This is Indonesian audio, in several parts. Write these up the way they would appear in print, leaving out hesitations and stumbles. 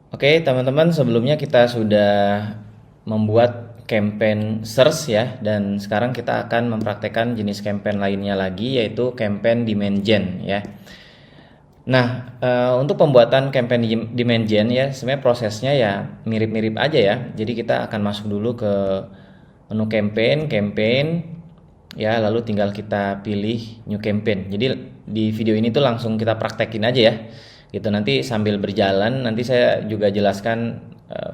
Oke, teman-teman, sebelumnya kita sudah membuat campaign search ya, dan sekarang kita akan mempraktekkan jenis campaign lainnya lagi, yaitu campaign demand gen ya. Nah, untuk pembuatan campaign demand gen ya, sebenarnya prosesnya ya mirip-mirip aja ya. Jadi kita akan masuk dulu ke menu campaign ya, lalu tinggal kita pilih new campaign. Jadi di video ini tuh langsung kita praktekin aja ya. Gitu, nanti sambil berjalan nanti saya juga jelaskan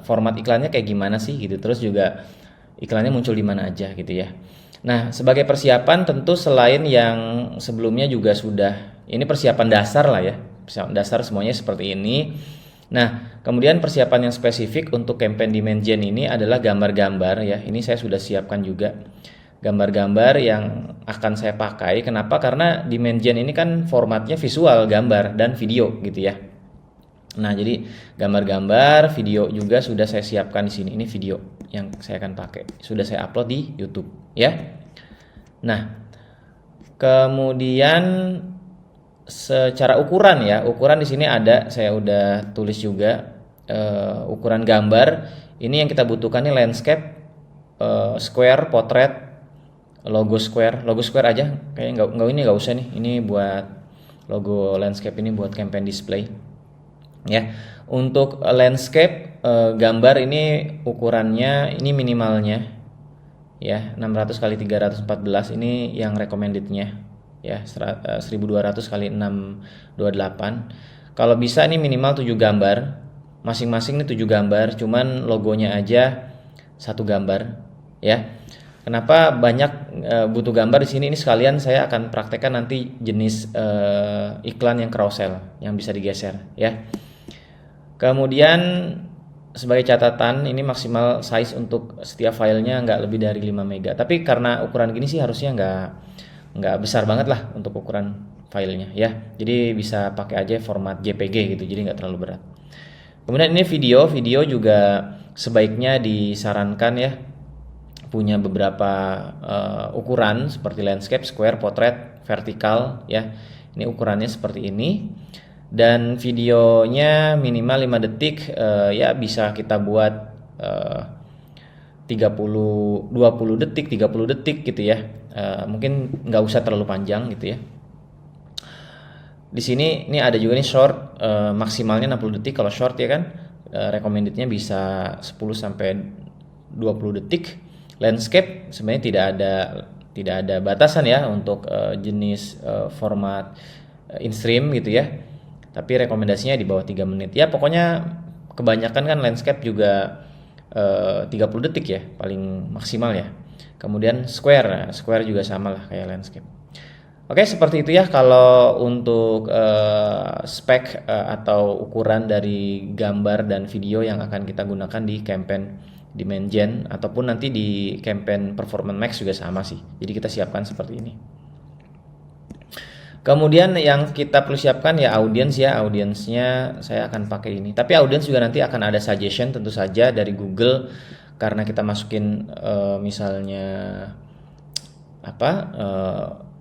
format iklannya kayak gimana sih gitu. Terus juga iklannya muncul di mana aja gitu ya. Nah, sebagai persiapan tentu selain yang sebelumnya juga sudah, ini persiapan dasar lah ya. Persiapan dasar semuanya seperti ini. Nah, kemudian persiapan yang spesifik untuk campaign demand gen ini adalah gambar-gambar ya. Ini saya sudah siapkan juga gambar-gambar yang akan saya pakai. Kenapa? Karena demand gen ini kan formatnya visual, gambar dan video gitu ya. Nah, jadi gambar-gambar, video juga sudah saya siapkan di sini. Ini video yang saya akan pakai. Sudah saya upload di YouTube ya. Nah, kemudian secara ukuran ya, ukuran di sini ada, saya udah tulis juga ukuran gambar. Ini yang kita butuhkan nih landscape, square, portrait, logo square aja. Kayaknya nggak usah nih. Ini buat logo landscape, ini buat campaign display. Ya, untuk landscape gambar ini ukurannya ini minimalnya ya 600 kali 314, ini yang recommendednya ya 1200 kali 628. Kalau bisa ini minimal 7 gambar, masing-masing ini 7 gambar, cuman logonya aja satu gambar ya. Kenapa banyak butuh gambar di sini? Ini sekalian saya akan praktekkan nanti jenis iklan yang carousel yang bisa digeser ya. Kemudian sebagai catatan, ini maksimal size untuk setiap filenya nggak lebih dari 5 MB. Tapi karena ukuran gini sih harusnya nggak besar banget lah untuk ukuran filenya ya. Jadi bisa pakai aja format JPG gitu, jadi nggak terlalu berat. Kemudian ini video juga sebaiknya disarankan ya punya beberapa ukuran seperti landscape, square, portrait, vertikal ya. Ini ukurannya seperti ini. Dan videonya minimal 5 detik, ya bisa kita buat 20 detik, 30 detik gitu ya. Mungkin nggak usah terlalu panjang gitu ya. Di sini ini ada juga nih short, maksimalnya 60 detik kalau short ya kan. Recommendednya bisa 10 sampai 20 detik. Landscape sebenarnya tidak ada batasan ya untuk jenis format in-stream gitu ya. Tapi rekomendasinya di bawah 3 menit. Ya pokoknya kebanyakan kan landscape juga 30 detik ya paling maksimal ya. Kemudian square juga sama lah kayak landscape. Oke, seperti itu ya kalau untuk spek atau ukuran dari gambar dan video yang akan kita gunakan di campaign demand gen, ataupun nanti di campaign performance max juga sama sih. Jadi kita siapkan seperti ini. Kemudian yang kita perlu siapkan ya audiensnya saya akan pakai ini. Tapi audiens juga nanti akan ada suggestion tentu saja dari Google, karena kita masukin misalnya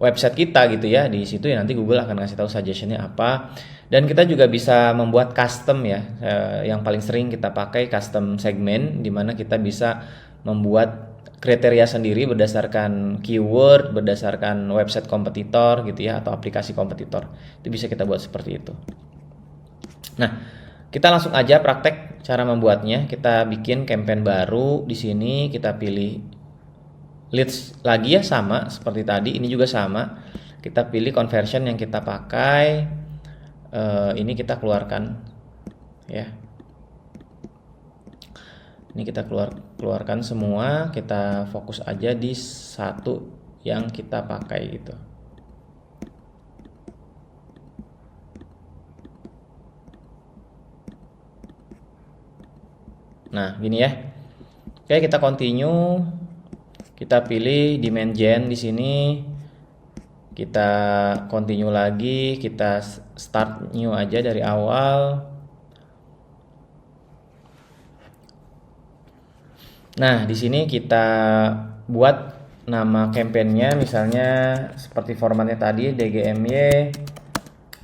website kita gitu ya, di situ ya nanti Google akan ngasih tahu suggestionnya apa. Dan kita juga bisa membuat custom ya, yang paling sering kita pakai custom segment, di mana kita bisa membuat kriteria sendiri berdasarkan keyword, berdasarkan website kompetitor gitu ya, atau aplikasi kompetitor. Itu bisa kita buat seperti itu. Nah, kita langsung aja praktek cara membuatnya. Kita bikin campaign baru di sini, kita pilih leads lagi ya, sama seperti tadi. Ini juga sama. Kita pilih conversion yang kita pakai. Ini kita keluarkan ya. Ini kita keluarkan semua, kita fokus aja di satu yang kita pakai gitu. Nah, gini ya. Oke, kita continue. Kita pilih demand gen di sini. Kita continue lagi, kita start new aja dari awal. Nah, di sini kita buat nama campaignnya, misalnya seperti formatnya tadi, DGMY,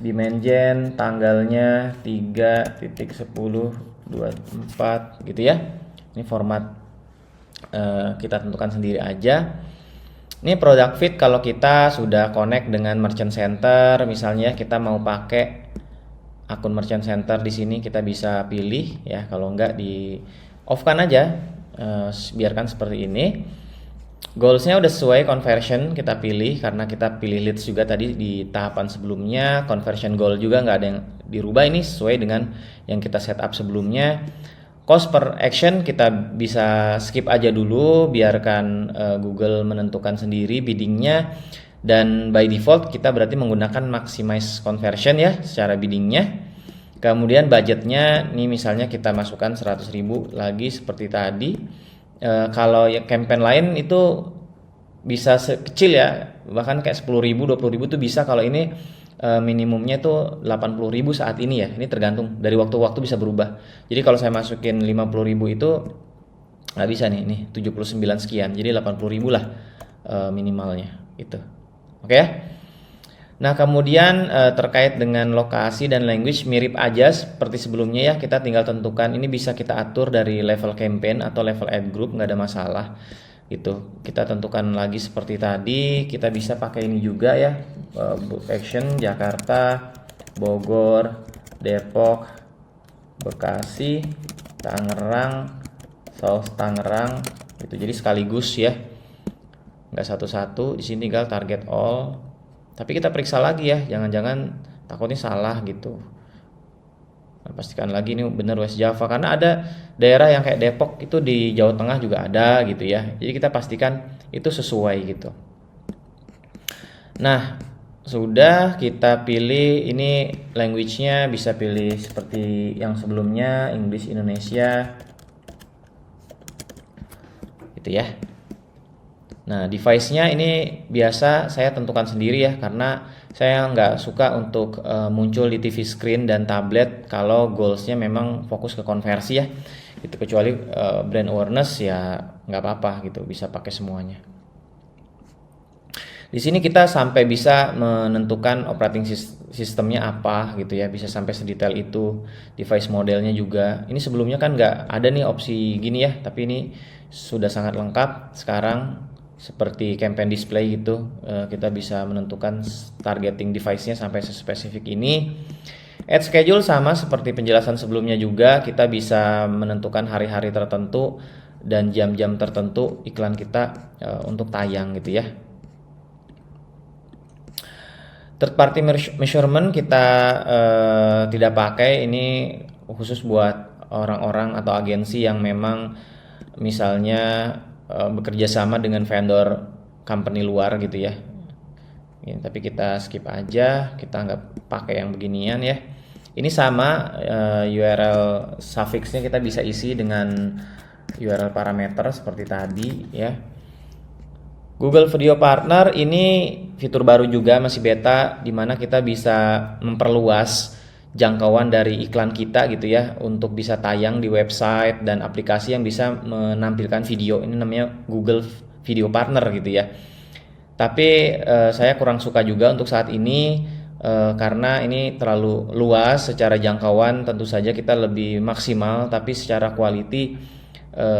demand gen, tanggalnya 3.10 24 gitu ya. Ini format kita tentukan sendiri aja. Ini product feed kalau kita sudah connect dengan merchant center, misalnya kita mau pakai akun merchant center di sini kita bisa pilih ya. Kalau enggak di off kan aja, biarkan seperti ini. Goalsnya udah sesuai conversion kita pilih karena kita pilih leads juga tadi di tahapan sebelumnya. Conversion goal juga nggak ada yang dirubah, ini sesuai dengan yang kita setup sebelumnya. Cost per action kita bisa skip aja dulu, biarkan Google menentukan sendiri biddingnya. Dan by default kita berarti menggunakan maximize conversion ya secara biddingnya. Kemudian budgetnya ini misalnya kita masukkan 100.000 lagi seperti tadi. Kalau ya campaign lain itu bisa kecil ya, bahkan kayak 10.000, 20.000 tuh bisa. Kalau ini minimumnya tuh 80.000 saat ini ya. Ini tergantung dari waktu-waktu bisa berubah. Jadi kalau saya masukin 50.000 itu nggak bisa nih 79 sekian. Jadi 80.000 lah minimalnya itu. Oke ya. Nah kemudian terkait dengan lokasi dan language mirip aja seperti sebelumnya ya, kita tinggal tentukan, ini bisa kita atur dari level campaign atau level ad group, nggak ada masalah gitu. Kita tentukan lagi seperti tadi, kita bisa pakai ini juga ya, book action Jakarta, Bogor, Depok, Bekasi, Tangerang, South Tangerang gitu. Jadi sekaligus ya, nggak satu-satu. Di sini tinggal target all. Tapi kita periksa lagi ya, jangan-jangan takutnya salah gitu. Nah, pastikan lagi ini benar West Java, karena ada daerah yang kayak Depok itu di Jawa Tengah juga ada gitu ya. Jadi kita pastikan itu sesuai gitu. Nah, sudah kita pilih ini language-nya, bisa pilih seperti yang sebelumnya, English Indonesia. Gitu ya. Nah, device-nya ini biasa saya tentukan sendiri ya, karena saya nggak suka untuk muncul di TV screen dan tablet kalau goals-nya memang fokus ke konversi ya. Gitu, kecuali brand awareness ya nggak apa-apa gitu, bisa pakai semuanya. Di sini kita sampai bisa menentukan operating sistemnya apa gitu ya, bisa sampai sedetail itu. Device modelnya juga. Ini sebelumnya kan nggak ada nih opsi gini ya, tapi ini sudah sangat lengkap sekarang. Seperti campaign display gitu, kita bisa menentukan targeting device-nya sampai sespesifik ini. Ad schedule sama seperti penjelasan sebelumnya juga, kita bisa menentukan hari-hari tertentu dan jam-jam tertentu iklan kita untuk tayang gitu ya. Third party measurement kita tidak pakai, ini khusus buat orang-orang atau agensi yang memang misalnya bekerja sama dengan vendor company luar gitu ya. Tapi kita skip aja, kita nggak pakai yang beginian ya. Ini sama URL suffixnya kita bisa isi dengan URL parameter seperti tadi ya. Google Video Partner ini fitur baru juga, masih beta, dimana kita bisa memperluas jangkauan dari iklan kita gitu ya, untuk bisa tayang di website dan aplikasi yang bisa menampilkan video. Ini namanya Google Video Partner gitu ya. Tapi saya kurang suka juga untuk saat ini karena ini terlalu luas secara jangkauan. Tentu saja kita lebih maksimal, tapi secara quality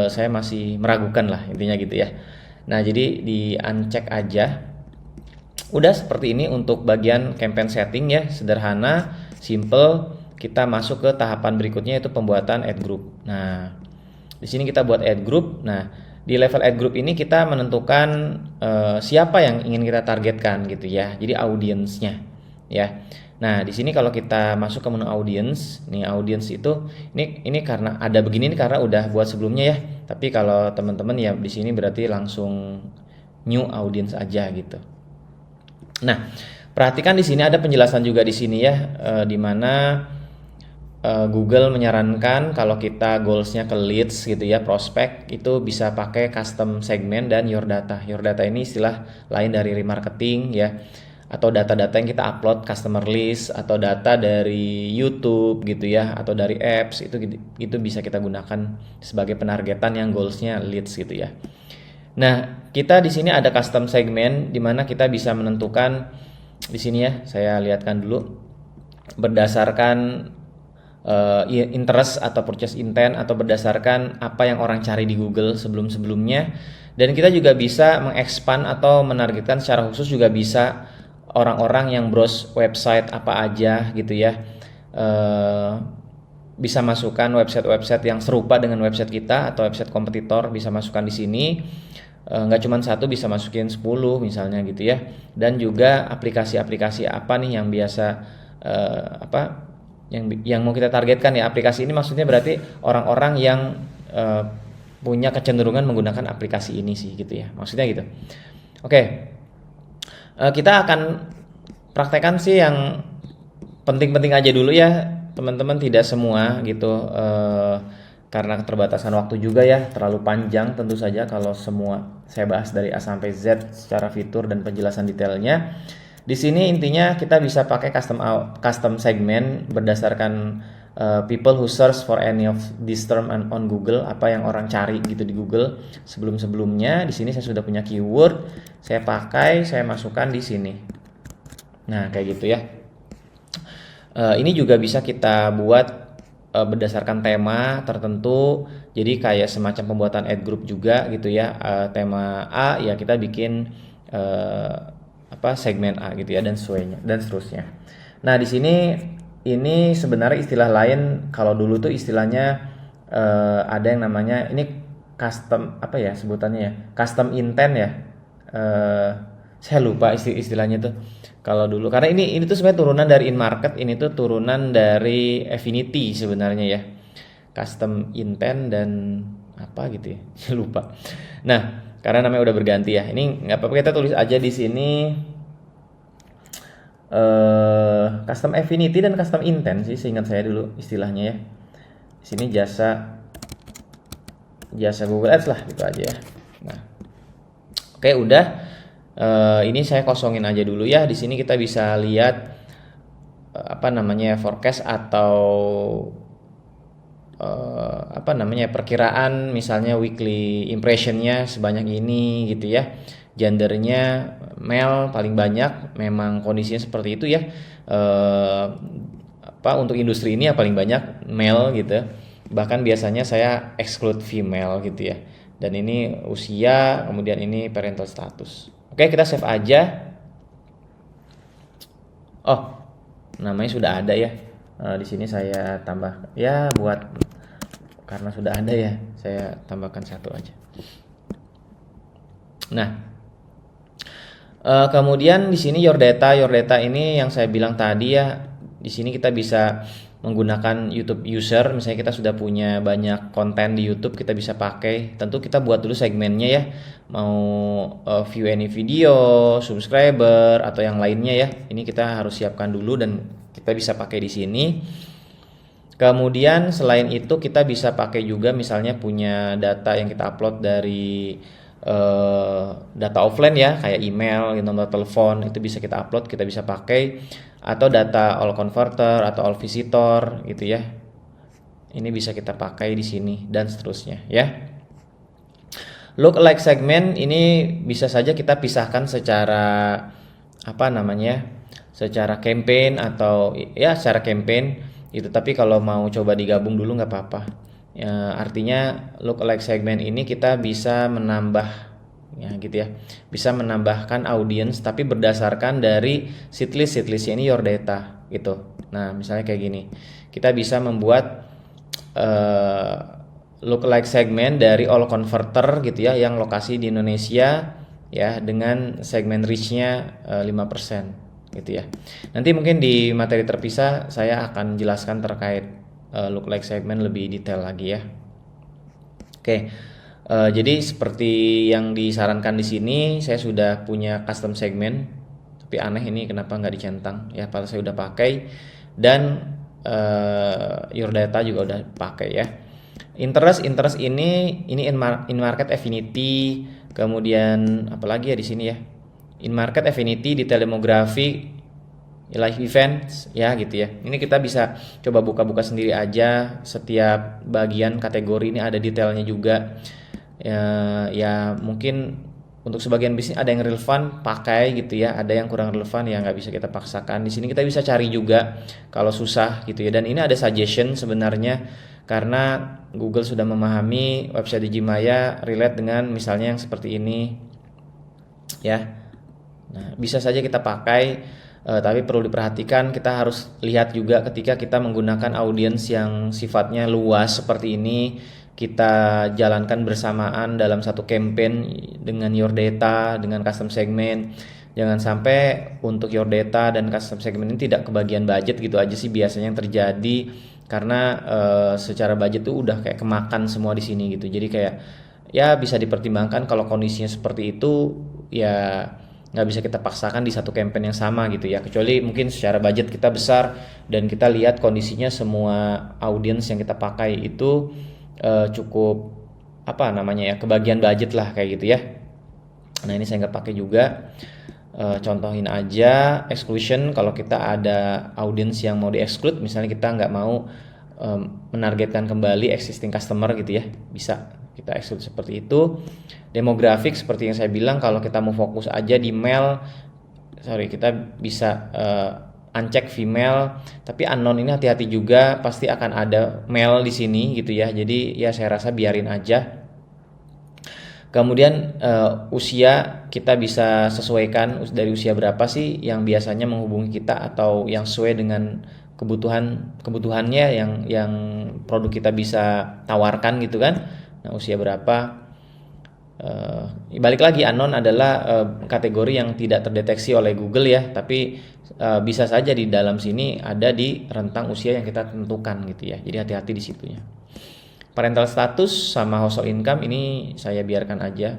saya masih meragukan lah intinya gitu ya. Nah jadi di uncheck aja. Udah seperti ini untuk bagian campaign setting ya, sederhana, simple. Kita masuk ke tahapan berikutnya, yaitu pembuatan ad group. Nah, di sini kita buat ad group. Nah, di level ad group ini kita menentukan siapa yang ingin kita targetkan gitu ya. Jadi audiensnya ya. Nah, di sini kalau kita masuk ke menu audience, nih audience itu ini karena ada begini, ini karena udah buat sebelumnya ya. Tapi kalau teman-teman ya di sini berarti langsung new audience aja gitu. Nah, perhatikan di sini ada penjelasan juga di sini ya, di mana Google menyarankan kalau kita goalsnya ke leads gitu ya, prospek, itu bisa pakai custom segment dan your data. Your data ini istilah lain dari remarketing ya, atau data-data yang kita upload, customer list, atau data dari YouTube gitu ya, atau dari apps, itu bisa kita gunakan sebagai penargetan yang goalsnya leads gitu ya. Nah, kita di sini ada custom segment di mana kita bisa menentukan di sini ya. Saya lihatkan dulu berdasarkan interest atau purchase intent atau berdasarkan apa yang orang cari di Google sebelum-sebelumnya. Dan kita juga bisa mengexpand atau menargetkan secara khusus juga bisa orang-orang yang browse website apa aja gitu ya. Bisa masukkan website-website yang serupa dengan website kita atau website kompetitor, bisa masukkan di sini. Nggak cuma satu, bisa masukin 10 misalnya gitu ya. Dan juga aplikasi-aplikasi apa nih yang biasa yang mau kita targetkan ya. Aplikasi ini maksudnya berarti orang-orang yang punya kecenderungan menggunakan aplikasi ini sih gitu ya, maksudnya gitu. Oke. Kita akan praktekkan sih yang penting-penting aja dulu ya teman-teman, tidak semua gitu, karena keterbatasan waktu juga ya, terlalu panjang tentu saja kalau semua saya bahas dari A sampai Z secara fitur dan penjelasan detailnya. Di sini intinya kita bisa pakai custom segment berdasarkan people who search for any of this term on Google, apa yang orang cari gitu di Google sebelum-sebelumnya. Di sini saya sudah punya keyword, saya pakai, saya masukkan di sini. Nah, kayak gitu ya. Ini juga bisa kita buat berdasarkan tema tertentu. Jadi kayak semacam pembuatan ad group juga gitu ya. Tema A ya kita bikin segmen A gitu ya, dan seterusnya. Nah, di sini ini sebenarnya istilah lain. Kalau dulu tuh istilahnya ada yang namanya ini custom sebutannya ya, custom intent ya. Saya lupa istilahnya tuh kalau dulu, karena ini tuh sebenarnya turunan dari InMarket, ini tuh turunan dari Affinity sebenarnya ya, custom intent dan apa gitu ya. Saya lupa. Nah, karena namanya udah berganti ya, ini nggak apa-apa, kita tulis aja di sini custom affinity dan custom intent sih, seingat saya dulu istilahnya ya. Di sini jasa Google Ads lah gitu aja ya. Nah, oke, udah. Ini saya kosongin aja dulu ya. Di sini kita bisa lihat forecast atau perkiraan, misalnya weekly impressionnya sebanyak ini gitu ya. Gendernya male paling banyak, memang kondisinya seperti itu ya. Untuk industri ini ya paling banyak male gitu. Bahkan biasanya saya exclude female gitu ya. Dan ini usia, kemudian ini parental status. Oke, kita save aja. Oh, namanya sudah ada ya. Di sini saya tambah ya, karena sudah ada ya, saya tambahkan satu aja. Nah, kemudian di sini your data ini yang saya bilang tadi ya. Di sini kita bisa menggunakan YouTube user, misalnya kita sudah punya banyak konten di YouTube, kita bisa pakai. Tentu kita buat dulu segmennya ya, mau view any video, subscriber atau yang lainnya ya. Ini kita harus siapkan dulu dan kita bisa pakai di sini. Kemudian selain itu kita bisa pakai juga misalnya punya data yang kita upload dari data offline ya, kayak email, nomor telepon, itu bisa kita upload, kita bisa pakai, atau data all converter atau all visitor gitu ya. Ini bisa kita pakai di sini dan seterusnya ya. Lookalike segment ini bisa saja kita pisahkan secara secara campaign atau ya secara campaign itu, tapi kalau mau coba digabung dulu nggak apa-apa. Ya, artinya lookalike segment ini kita bisa menambah ya gitu ya, bisa menambahkan audiens tapi berdasarkan dari setlistnya ini your data gitu. Nah, misalnya kayak gini, kita bisa membuat lookalike segment dari all converter gitu ya, yang lokasi di Indonesia ya, dengan segmen reach-nya 5% gitu ya. Nanti mungkin di materi terpisah saya akan jelaskan terkait lookalike segment lebih detail lagi ya. Oke, jadi seperti yang disarankan di sini, saya sudah punya custom segment, tapi aneh ini kenapa nggak dicentang ya, padahal saya udah pakai, dan your data juga udah pakai ya. Interest ini in market affinity, kemudian apalagi ya di sini ya, in market affinity, detail demografi, live events ya gitu ya. Ini kita bisa coba buka-buka sendiri aja, setiap bagian kategori ini ada detailnya juga ya mungkin untuk sebagian bisnis ada yang relevan pakai gitu ya, ada yang kurang relevan ya nggak bisa kita paksakan. Di sini kita bisa cari juga kalau susah gitu ya. Dan ini ada suggestion sebenarnya karena Google sudah memahami website Digimaya relate dengan misalnya yang seperti ini ya. Nah, bisa saja kita pakai, tapi perlu diperhatikan kita harus lihat juga ketika kita menggunakan audiens yang sifatnya luas seperti ini, kita jalankan bersamaan dalam satu campaign dengan your data, dengan custom segment. Jangan sampai untuk your data dan custom segment ini tidak kebagian budget gitu aja sih biasanya yang terjadi karena secara budget tuh udah kayak kemakan semua di sini gitu. Jadi kayak ya bisa dipertimbangkan kalau kondisinya seperti itu ya nggak bisa kita paksakan di satu campaign yang sama gitu ya, kecuali mungkin secara budget kita besar dan kita lihat kondisinya semua audiens yang kita pakai itu cukup apa namanya ya, kebagian budget lah kayak gitu ya. Nah ini saya nggak pakai juga. Contohin aja exclusion, kalau kita ada audiens yang mau di-exclude, misalnya kita nggak mau menargetkan kembali existing customer gitu ya, bisa kita exclude seperti itu. Demografik seperti yang saya bilang, kalau kita mau fokus aja di male, kita bisa uncheck female, tapi unknown ini hati-hati juga, pasti akan ada male di sini gitu ya. Jadi ya saya rasa biarin aja. Kemudian usia kita bisa sesuaikan dari usia berapa sih yang biasanya menghubungi kita atau yang sesuai dengan kebutuhannya yang produk kita bisa tawarkan gitu kan. Nah usia berapa? Balik lagi, unknown adalah kategori yang tidak terdeteksi oleh Google ya, tapi bisa saja di dalam sini ada di rentang usia yang kita tentukan gitu ya. Jadi hati-hati di situnya. Parental status sama household income ini saya biarkan aja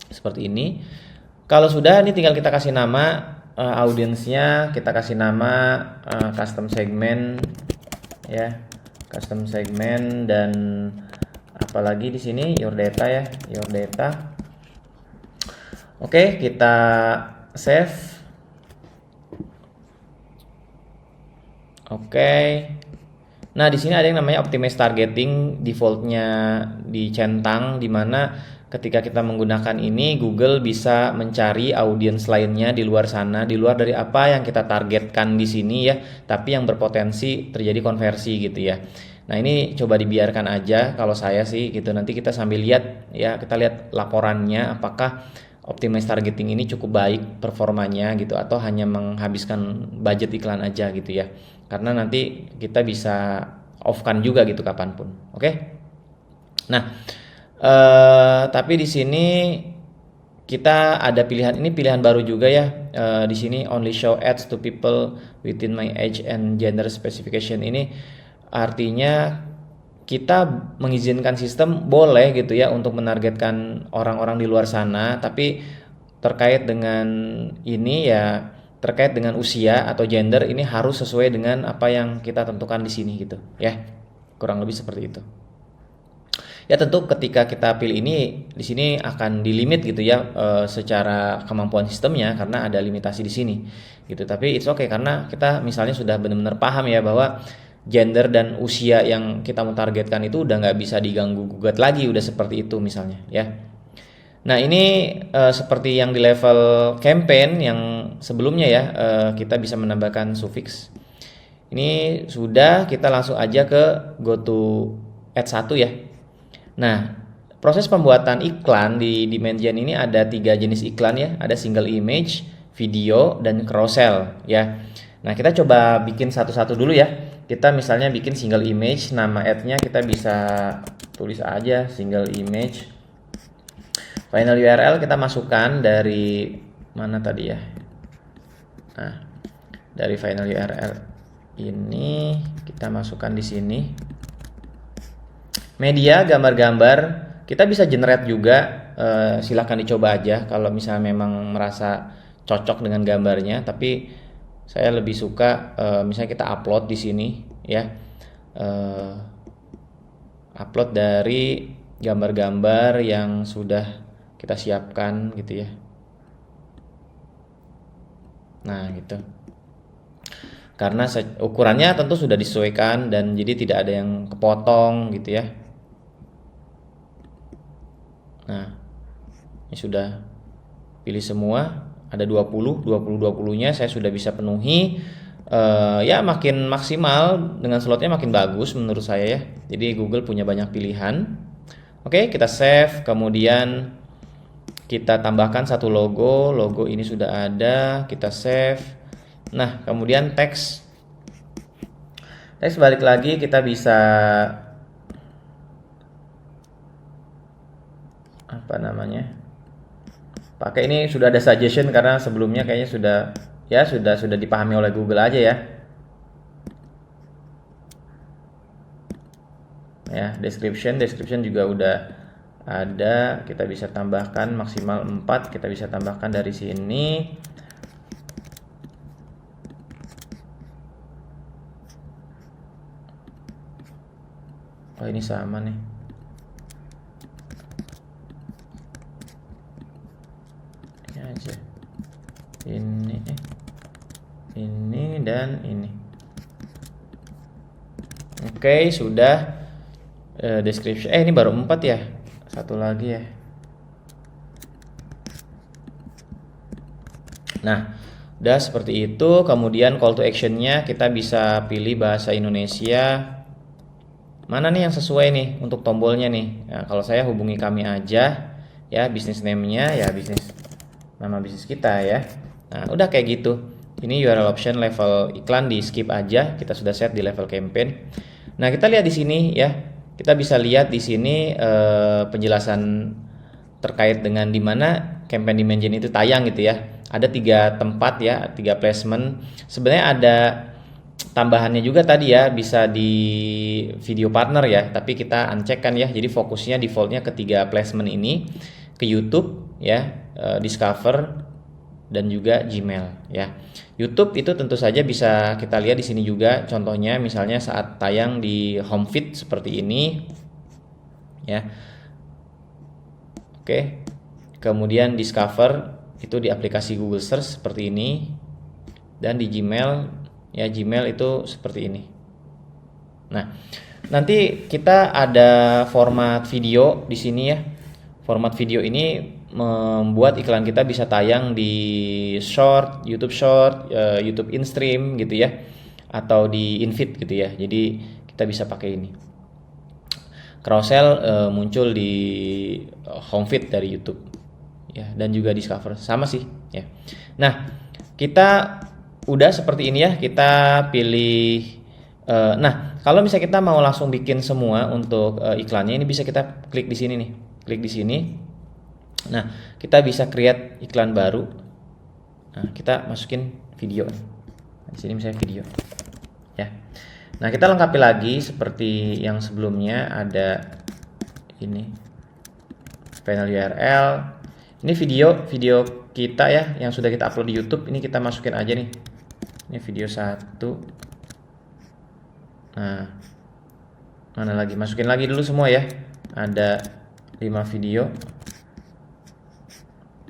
seperti ini. Kalau sudah, ini tinggal kita kasih nama audiensnya, kita kasih nama custom segment ya, custom segment, dan apalagi di sini your data ya, your data. Oke, kita save. Oke. Nah, di sini ada yang namanya optimize targeting, defaultnya dicentang, di mana ketika kita menggunakan ini Google bisa mencari audiens lainnya di luar sana, di luar dari apa yang kita targetkan di sini ya, tapi yang berpotensi terjadi konversi gitu ya. Nah, ini coba dibiarkan aja kalau saya sih gitu. Nanti kita sambil lihat ya, kita lihat laporannya apakah optimize targeting ini cukup baik performanya gitu atau hanya menghabiskan budget iklan aja gitu ya. Karena nanti kita bisa off-kan juga gitu kapanpun. Oke? Nah, tapi di sini kita ada pilihan, ini pilihan baru juga ya. Di sini only show ads to people within my age and gender specification, ini artinya kita mengizinkan sistem boleh gitu ya untuk menargetkan orang-orang di luar sana, tapi terkait dengan ini ya, terkait dengan usia atau gender ini harus sesuai dengan apa yang kita tentukan di sini gitu ya. Kurang lebih seperti itu. Ya tentu ketika kita pilih ini di sini akan dilimit gitu ya secara kemampuan sistemnya karena ada limitasi di sini gitu. Tapi it's okay karena kita misalnya sudah benar-benar paham ya bahwa gender dan usia yang kita mau targetkan itu udah nggak bisa diganggu gugat lagi, udah seperti itu misalnya ya. Nah ini seperti yang di level campaign yang sebelumnya ya, kita bisa menambahkan suffix. Ini sudah, kita langsung aja ke go to add 1 ya. Nah proses pembuatan iklan di demand gen ini ada 3 jenis iklan ya, ada single image, video, dan carousel ya. Nah kita coba bikin satu-satu dulu ya. Kita misalnya bikin single image, nama ad-nya kita bisa tulis aja single image. Final URL kita masukkan dari mana tadi ya? Nah, dari final URL ini kita masukkan di sini. Media, gambar-gambar, kita bisa generate juga. Silahkan dicoba aja kalau misalnya memang merasa cocok dengan gambarnya. Tapi saya lebih suka misalnya kita upload di sini ya, upload dari gambar-gambar yang sudah kita siapkan gitu ya. Nah gitu, karena ukurannya tentu sudah disesuaikan dan jadi tidak ada yang kepotong gitu ya. Nah Ini sudah pilih semua, ada 20-nya saya sudah bisa penuhi. Ya makin maksimal dengan slotnya makin bagus menurut saya ya. Jadi Google punya banyak pilihan. Oke, kita save, kemudian kita tambahkan satu logo ini sudah ada, kita save. Nah, kemudian teks balik lagi kita bisa apa namanya, pakai ini sudah ada suggestion karena sebelumnya kayaknya sudah dipahami oleh Google aja ya. Ya, description juga udah ada, kita bisa tambahkan maksimal 4, kita bisa tambahkan dari sini. Oh, ini sama nih. Ini aja. Ini dan ini. Oke, sudah. Description. Ini baru 4 ya. Satu lagi ya. Nah, udah seperti itu. Kemudian call to action-nya kita bisa pilih bahasa Indonesia. Mana nih yang sesuai nih untuk tombolnya nih? Nah, kalau saya hubungi kami aja ya, bisnis name-nya ya nama bisnis kita ya. Nah, udah kayak gitu. Ini URL option level iklan di skip aja. Kita sudah set di level campaign. Nah, kita lihat di sini ya. Kita bisa lihat di sini penjelasan terkait dengan di mana campaign Dimension itu tayang gitu ya. Ada 3 tempat ya, 3 placement. Sebenarnya ada tambahannya juga tadi ya, bisa di video partner ya, tapi kita uncheck kan ya. Jadi fokusnya defaultnya ke 3 placement ini, ke YouTube ya, Discover dan juga Gmail ya. YouTube itu tentu saja bisa kita lihat di sini juga contohnya, misalnya saat tayang di home feed seperti ini ya. Oke. Kemudian Discover itu di aplikasi Google Search seperti ini, dan di Gmail ya, Gmail itu seperti ini. Nah, nanti kita ada format video di sini ya. Format video ini membuat iklan kita bisa tayang di short, YouTube short, YouTube in-stream gitu ya, atau di in-feed gitu ya. Jadi kita bisa pakai ini. Carousel muncul di home feed dari YouTube ya, dan juga Discover sama sih ya. Nah, kita udah seperti ini ya, kita pilih. Nah, kalau misalnya kita mau langsung bikin semua untuk iklannya, ini bisa kita klik di sini nih, klik di sini. Nah, kita bisa create iklan baru. Nah, kita masukin video. Nah, di sini misalnya video, ya. Nah, kita lengkapi lagi seperti yang sebelumnya, ada ini panel URL. Ini video kita ya, yang sudah kita upload di YouTube. Ini kita masukin aja nih. Ini video 1. Nah, mana lagi? Masukin lagi dulu semua ya. Ada 5 video.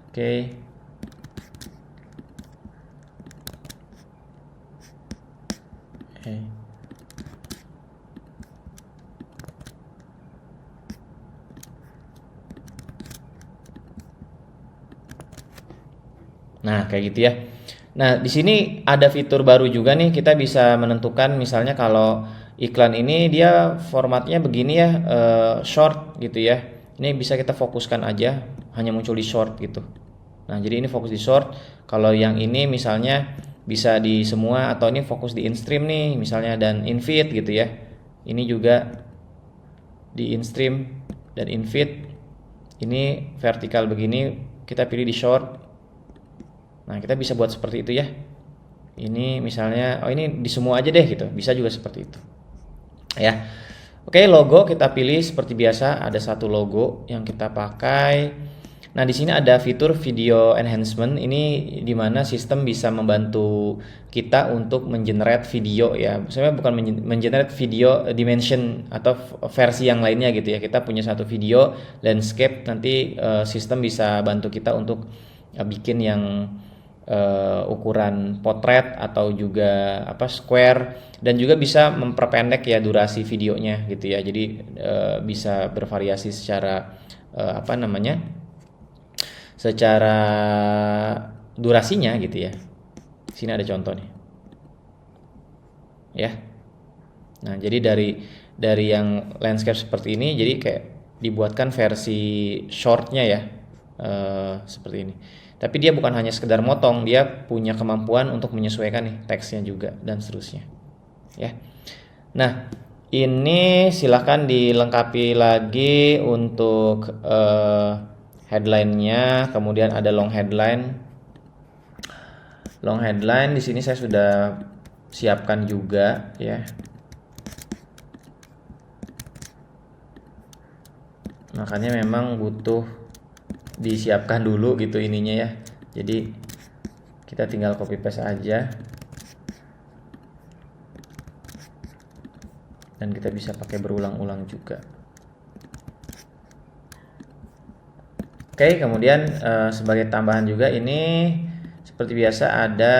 Oke. Nah, kayak gitu ya. Nah, di sini ada fitur baru juga nih, kita bisa menentukan misalnya kalau iklan ini dia formatnya begini ya, short gitu ya. Ini bisa kita fokuskan aja, hanya muncul di short gitu. Nah, jadi ini fokus di short. Kalau yang ini misalnya bisa di semua, atau ini fokus di in-stream nih misalnya, dan in-feed gitu ya. Ini juga di in-stream dan in-feed. Ini vertikal begini, kita pilih di short. Nah, kita bisa buat seperti itu ya. Ini misalnya, ini di semua aja deh gitu. Bisa juga seperti itu. Ya. Oke, logo kita pilih seperti biasa, ada satu logo yang kita pakai. Nah, di sini ada fitur video enhancement. Ini di mana sistem bisa membantu kita untuk mengenerate video ya. Sebenarnya bukan mengenerate video dimension atau versi yang lainnya gitu ya. Kita punya satu video landscape, nanti sistem bisa bantu kita untuk bikin yang ukuran potret atau juga square, dan juga bisa memperpendek ya durasi videonya gitu ya. Jadi bisa bervariasi secara secara durasinya gitu ya. Sini ada contoh nih. Ya. Nah, jadi dari yang landscape seperti ini, jadi kayak dibuatkan versi shortnya ya, seperti ini. Tapi dia bukan hanya sekedar motong, dia punya kemampuan untuk menyesuaikan nih teksnya juga dan seterusnya. Ya. Nah, ini silahkan dilengkapi lagi untuk headline-nya, kemudian ada long headline. Long headline di sini saya sudah siapkan juga ya. Makanya memang butuh disiapkan dulu gitu ininya ya. Jadi kita tinggal copy paste aja. Dan kita bisa pakai berulang-ulang juga. Oke, kemudian sebagai tambahan juga ini seperti biasa ada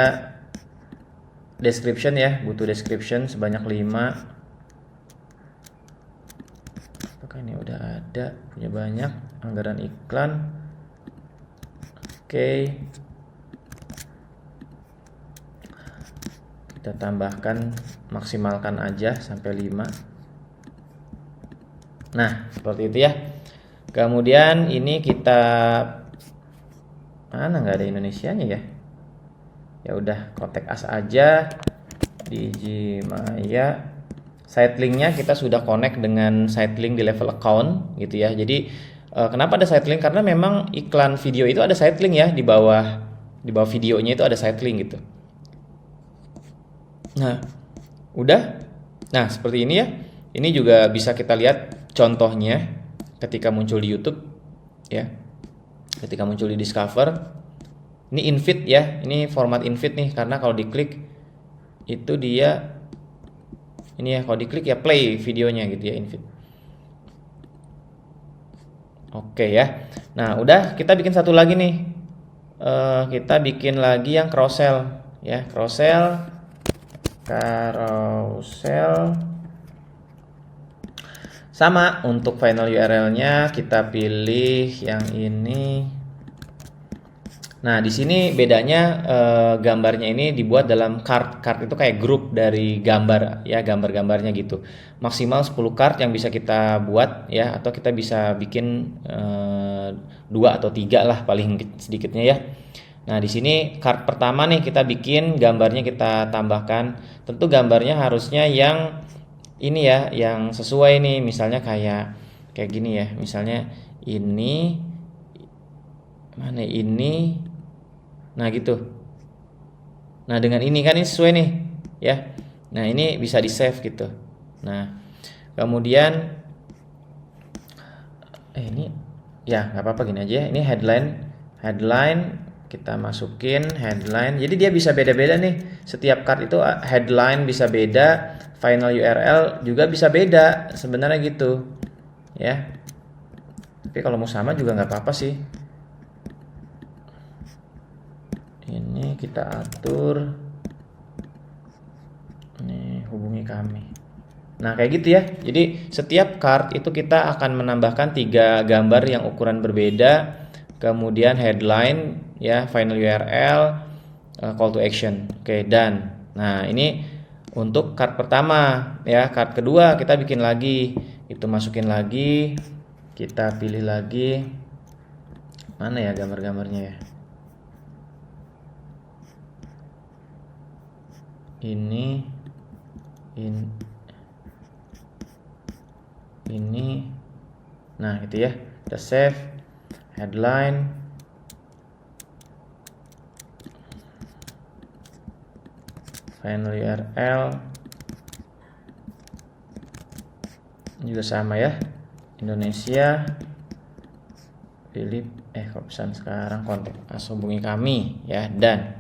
description ya, butuh description sebanyak 5. Apakah ini udah ada? Punya banyak. Anggaran iklan. Oke. Kita tambahkan, maksimalkan aja sampai 5. Nah, seperti itu ya. Kemudian ini kita mana nggak ada Indonesianya ya? Ya udah, kontak us aja Digimaya. Site linknya kita sudah connect dengan site link di level account gitu ya. Jadi kenapa ada site link? Karena memang iklan video itu ada site link ya, di bawah videonya itu ada site link gitu. Nah, udah. Nah, seperti ini ya. Ini juga bisa kita lihat contohnya ketika muncul di YouTube ya. Ketika muncul di Discover. Ini infeed ya. Ini format infeed nih, karena kalau diklik itu dia ini ya, kalau diklik ya play videonya gitu ya, infeed. Oke ya. Nah, udah, kita bikin satu lagi nih. Kita bikin lagi yang carousel ya, carousel. Sama, untuk final URL-nya kita pilih yang ini. Nah, di sini bedanya gambarnya ini dibuat dalam card. Card itu kayak grup dari gambar ya, gambar-gambarnya gitu. Maksimal 10 card yang bisa kita buat ya, atau kita bisa bikin 2 atau 3 lah paling sedikitnya ya. Nah, di sini card pertama nih kita bikin, gambarnya kita tambahkan. Tentu gambarnya harusnya yang ini ya, yang sesuai nih. Misalnya kayak gini ya. Misalnya ini mana ini. Nah, gitu. Nah, dengan ini kan ini sesuai nih ya. Nah, ini bisa di-save gitu. Nah, kemudian ini ya nggak apa-apa, gini aja. Ini headline kita masukin headline. Jadi dia bisa beda-beda nih. Setiap card itu headline bisa beda, final URL juga bisa beda sebenarnya gitu. Ya. Tapi kalau mau sama juga nggak apa-apa sih. Ini kita atur. Nih, hubungi kami. Nah, kayak gitu ya. Jadi setiap card itu kita akan menambahkan 3 gambar yang ukuran berbeda. Kemudian headline ya, final URL, call to action. Oke, dan nah, ini untuk card pertama ya. Card kedua kita bikin lagi. Itu masukin lagi. Kita pilih lagi. Mana ya gambar-gambarnya ya? Ini nah itu ya, kita save headline, final URL juga sama ya, Indonesia, pilih kalau pesan sekarang kontak hubungi kami ya, dan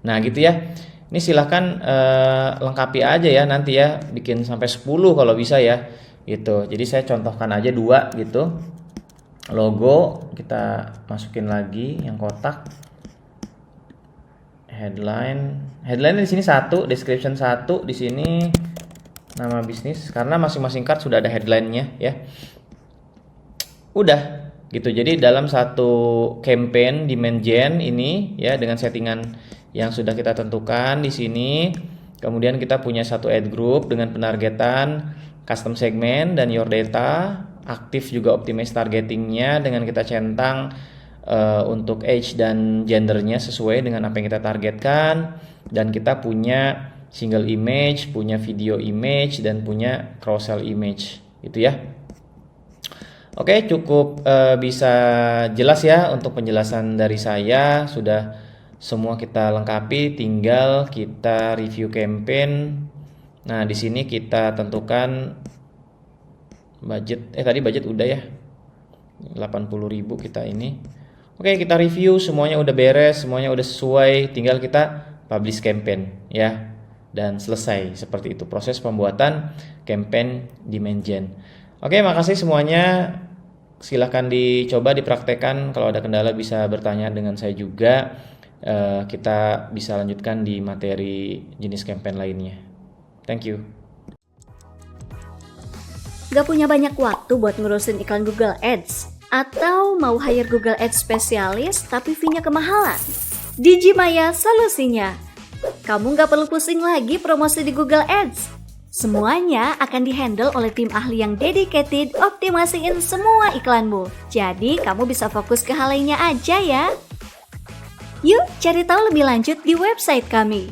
nah gitu ya. Ini silahkan lengkapi aja ya nanti ya, bikin sampai 10 kalau bisa ya gitu. Jadi saya contohkan aja 2 gitu. Logo kita masukin lagi yang kotak. Headline di sini 1, description 1, di sini nama bisnis, karena masing-masing card sudah ada headline-nya ya. Udah. gitu. Jadi dalam satu campaign demand gen ini ya, dengan settingan yang sudah kita tentukan di sini, kemudian kita punya satu ad group dengan penargetan custom segment dan your data, aktif juga optimize targetingnya dengan kita centang untuk age dan gendernya sesuai dengan apa yang kita targetkan, dan kita punya single image, punya video image, dan punya cross sell image gitu ya. Oke, cukup bisa jelas ya untuk penjelasan dari saya, sudah semua kita lengkapi, tinggal kita review campaign. Nah, di sini kita tentukan budget, tadi budget udah ya, 80.000 kita ini. Oke, kita review, semuanya udah beres, semuanya udah sesuai, tinggal kita publish campaign ya. Dan selesai, seperti itu proses pembuatan campaign demand gen. Oke, makasih semuanya. Silahkan dicoba dipraktekkan, kalau ada kendala bisa bertanya dengan saya juga. Kita bisa lanjutkan di materi jenis campaign lainnya. Thank you. Gak punya banyak waktu buat ngurusin iklan Google Ads? Atau mau hire Google Ads spesialis tapi fee-nya kemahalan? Digimaya solusinya. Kamu gak perlu pusing lagi promosi di Google Ads. Semuanya akan dihandle oleh tim ahli yang dedicated optimasiin semua iklanmu. Jadi kamu bisa fokus ke hal lainnya aja ya. Yuk cari tahu lebih lanjut di website kami